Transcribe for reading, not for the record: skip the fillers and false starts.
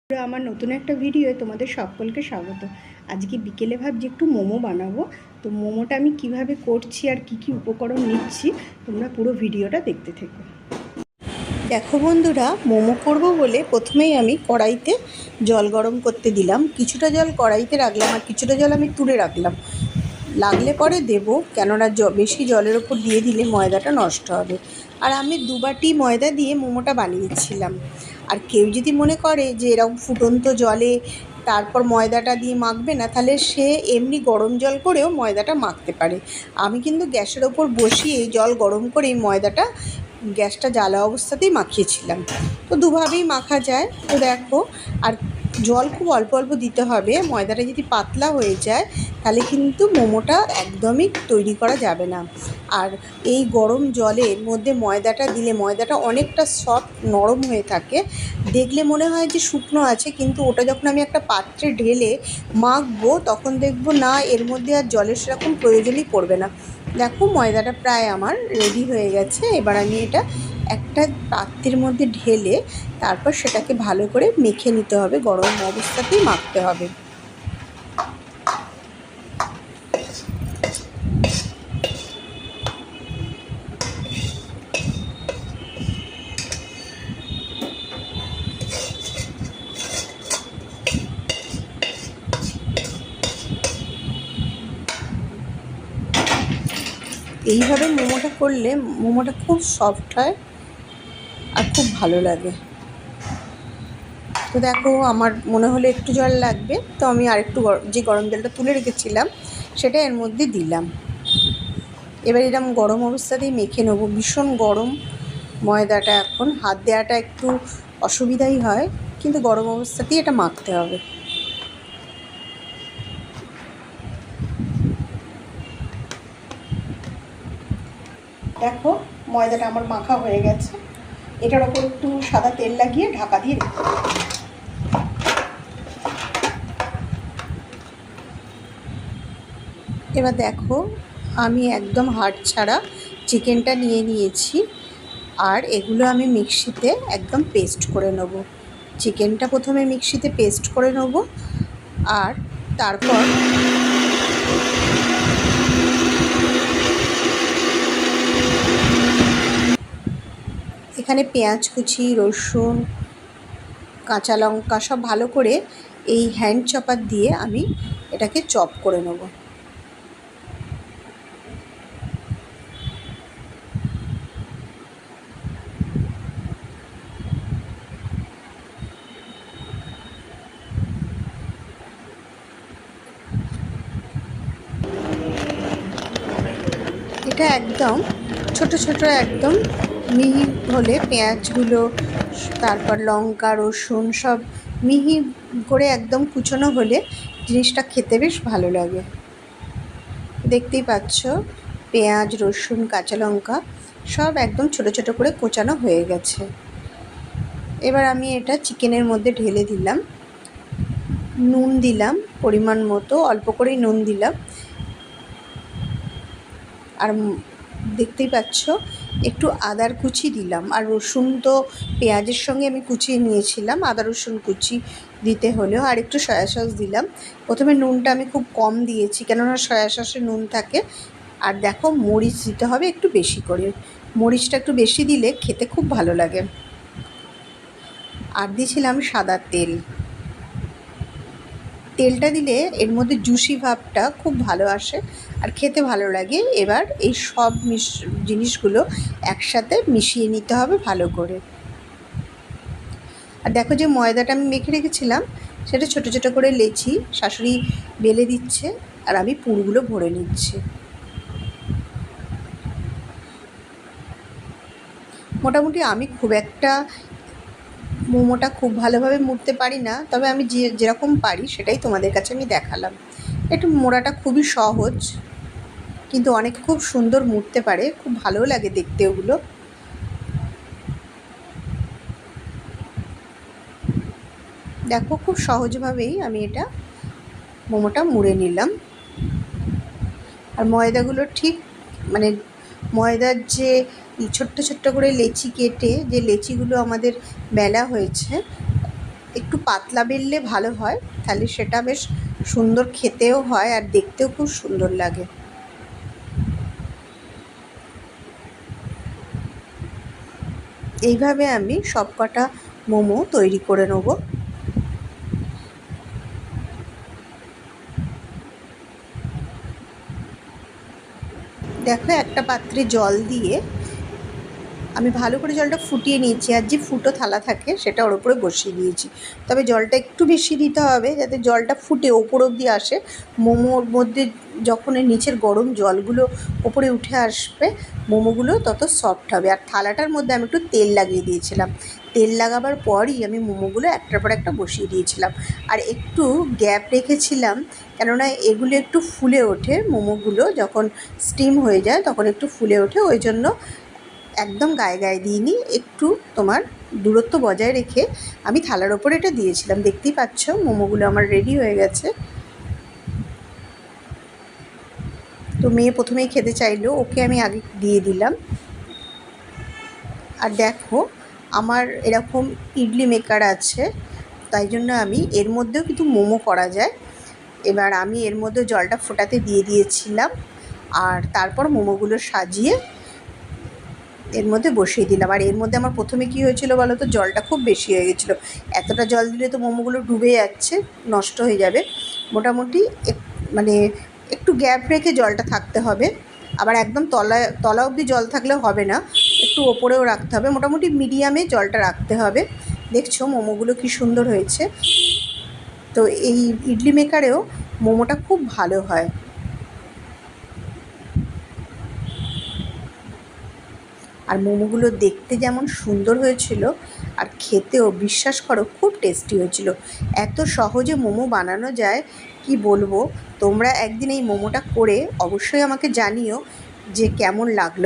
আমার নতুন একটা ভিডিওয়ে তোমাদের সকলকে স্বাগত। আজকে বিকেলে ভাবছি একটু মোমো বানাবো। তো মোমোটা আমি কিভাবে করছি আর কি কি উপকরণ নিচ্ছি তোমরা পুরো ভিডিওটা দেখতে থেকো। দেখো বন্ধুরা, মোমো করব বলে প্রথমেই আমি কড়াইতে জল গরম করতে দিলাম। কিছুটা জল কড়াইতে রাখলাম আর কিছুটা জল আমি তুলে রাখলাম। লাগলে পরে দেবো, কেননা বেশি জলের ওপর দিয়ে দিলে ময়দাটা নষ্ট হবে। আর আমি 2 বাটি ময়দা দিয়ে মোমোটা বানিয়েছিলাম। আর কেউ যদি মনে করে যে এরকম ফুটন্ত জলে তারপর ময়দাটা দিয়ে মাখবে না, তাহলে সে এমনি গরম জল করেও ময়দাটা মাখতে পারে। আমি কিন্তু গ্যাসের ওপর বসিয়ে জল গরম করেই ময়দাটা গ্যাসটা জ্বালা অবস্থাতেই মাখিয়েছিলাম। তো দুভাবেই মাখা যায়। তো দেখো, আর জল খুব অল্প অল্প দিতে হবে। ময়দাটা যদি পাতলা হয়ে যায় তাহলে কিন্তু মোমোটা একদমই তৈরি করা যাবে না। আর এই গরম জলের মধ্যে ময়দাটা দিলে ময়দাটা অনেকটা সফট নরম হয়ে থাকে। দেখলে মনে হয় যে শুকনো আছে, কিন্তু ওটা যখন আমি একটা পাত্রে ঢেলে মাখবো তখন দেখবো না, এর মধ্যে আর জলের সেরকম প্রয়োজনই পড়বে না। দেখো, ময়দাটা প্রায় আমার রেডি হয়ে গেছে। এবার আমি এটা একটা পাত্রের মধ্যে ঢেলে তারপর সেটাকে ভালো করে মেখে নিতে হবে। গরম অবস্থাতেই মাখতে হবে। এইভাবে মোমোটা করলে মোমোটা খুব সফট হয় আর খুব ভালো লাগে। তো দেখো, আমার মনে হলো একটু জল লাগবে, তো আমি আরেকটু যে গরম জলটা তুলে রেখেছিলাম সেটা এর মধ্যে দিলাম। এবার এরকম গরম অবস্থাতেই মেখে নেবো। ভীষণ গরম ময়দাটা, এখন হাত দেওয়াটা একটু অসুবিধাই হয়, কিন্তু গরম অবস্থাতেই এটা মাখতে হবে। দেখো, ময়দাটা আমার মাখা হয়ে গেছে। এটার ওপর একটু সাদা তেল লাগিয়ে ঢাকা দিয়ে দিতে হবে। এবার দেখো, আমি একদম হাড় ছাড়া চিকেনটা নিয়ে নিয়েছি। আর এগুলো আমি মিক্সিতে একদম পেস্ট করে নেব। চিকেনটা প্রথমে মিক্সিতে পেস্ট করে নেব, আর তারপর এখানে পেঁয়াজ কুচি, রসুন, কাঁচা লঙ্কা সব ভালো করে এই হ্যান্ড চপার দিয়ে আমি এটাকে চপ করে নেব। এটা একদম ছোট ছোট একদম মিহি হলে পেঁয়াজগুলো, তারপর লঙ্কা, রসুন সব মিহি করে একদম কুচনো হলে জিনিসটা খেতে বেশ ভালো লাগে। দেখতেই পাচ্ছ, পেঁয়াজ, রসুন, কাঁচা লঙ্কা সব একদম ছোট ছোট করে কোচানো হয়ে গেছে। এবার আমি এটা চিকেনের মধ্যে ঢেলে দিলাম। নুন দিলাম পরিমাণ মতো, অল্প করেই নুন দিলাম। আর দেখতেই পাচ্ছ একটু আদার কুচি দিলাম। আর রসুন তো পেঁয়াজের সঙ্গে আমি কুচিয়ে নিয়েছিলাম, আদা রসুন কুচি দিতে হলেও। আর একটু সয়া সস দিলাম। প্রথমে নুনটা আমি খুব কম দিয়েছি, কেননা সয়া সসে নুন থাকে। আর দেখো, মরিচ দিতে হবে একটু বেশি করে। মরিচটা একটু বেশি দিলে খেতে খুব ভালো লাগে। আর দিয়েছিলাম সাদা তেল। তেলটা দিলে এর মধ্যে জুসি ভাবটা খুব ভালো আসে আর খেতে ভালো লাগে। এবার এই সব জিনিসগুলো একসাথে মিশিয়ে নিতে হবে ভালো করে। আর দেখো, যে ময়দাটা আমি মেখে রেখেছিলাম সেটা ছোট ছোট করে লেচি শাশুড়ি বেলে দিচ্ছে, আর আমি পুরগুলো ভরে নিচ্ছি। মোটামুটি আমি খুব একটা মোমোটা খুব ভালোভাবে মুড়তে পারি না, তবে আমি যেরকম পারি সেটাই তোমাদের কাছে আমি দেখালাম। একটু মোড়াটা খুবই সহজ, কিন্তু অনেকে খুব সুন্দর মুড়তে পারে, খুব ভালো লাগে দেখতে ওগুলো। দেখো, খুব সহজভাবেই আমি এটা মোমোটা মুড়ে নিলাম। আর ময়দাগুলো ঠিক মানে ময়দার যে ছোট্ট ছোট্ট করে লেচি কেটে যে লেচিগুলো আমাদের বেলা হয়েছে, একটু পাতলা বেললে ভালো হয়, তাহলে সেটা বেশ সুন্দর খেতেও হয় আর দেখতেও খুব সুন্দর লাগে। এইভাবে আমি সবকটা মোমো তৈরি করে নেব। দেখো, একটা পাত্রে জল দিয়ে আমি ভালো করে জলটা ফুটিয়ে নিয়েছি, আর যে ফুটো থালা থাকে সেটা ওর উপরে বসিয়ে দিয়েছি। তবে জলটা একটু বেশি দিতে হবে, যাতে জলটা ফুটে ওপর অবধি আসে। মোমোর মধ্যে যখন এই নিচের গরম জলগুলো ওপরে উঠে আসবে, মোমোগুলো তত সফট হবে। আর থালাটার মধ্যে আমি একটু তেল লাগিয়ে দিয়েছিলাম। তেল লাগাবার পরই আমি মোমোগুলো একটার পর একটা বসিয়ে দিয়েছিলাম, আর একটু গ্যাপ রেখেছিলাম, কেননা এগুলো একটু ফুলে ওঠে। মোমোগুলো যখন স্টিম হয়ে যায় তখন একটু ফুলে ওঠে, ওই জন্য একদম গায়ে গায়ে দিইনি, একটু তোমার দূরত্ব বজায় রেখে আমি থালার ওপরে এটা দিয়েছিলাম। দেখতেই পাচ্ছ মোমোগুলো আমার রেডি হয়ে গেছে। তো মেয়ে প্রথমেই খেতে চাইলো, ওকে আমি আগে দিয়ে দিলাম। আর দেখো, আমার এরকম ইডলি মেকার আছে, তাই জন্য আমি এর মধ্যেও কিন্তু মোমো করা যায়। এবার আমি এর মধ্যে জলটা ফোটাতে দিয়ে দিয়েছিলাম, আর তারপর মোমোগুলো সাজিয়ে এর মধ্যে বসিয়ে দিলাম। আর এর মধ্যে আমার প্রথমে কী হয়েছিল বলো তো, জলটা খুব বেশি হয়ে গেছিলো। এতটা জল দিলে তো মোমোগুলো ডুবে যাচ্ছে, নষ্ট হয়ে যাবে। মোটামুটি মানে একটু গ্যাপ রেখে জলটা থাকতে হবে, আবার একদম তলা অবধি জল থাকলে হবে না, একটু ওপরেও রাখতে হবে। মোটামুটি মিডিয়ামে জলটা রাখতে হবে। দেখছো মোমোগুলো কি সুন্দর হয়েছে। তো এই ইডলি মেকারেও মোমোটা খুব ভালো হয়। আর মোমোগুলো দেখতে যেমন সুন্দর হয়েছিল, আর খেতেও বিশ্বাস করো খুব টেস্টি হয়েছিল। এত সহজে মোমো বানানো যায় কি বলবো। তোমরা একদিন এই মোমোটা করে অবশ্যই আমাকে জানিও যে কেমন লাগলো।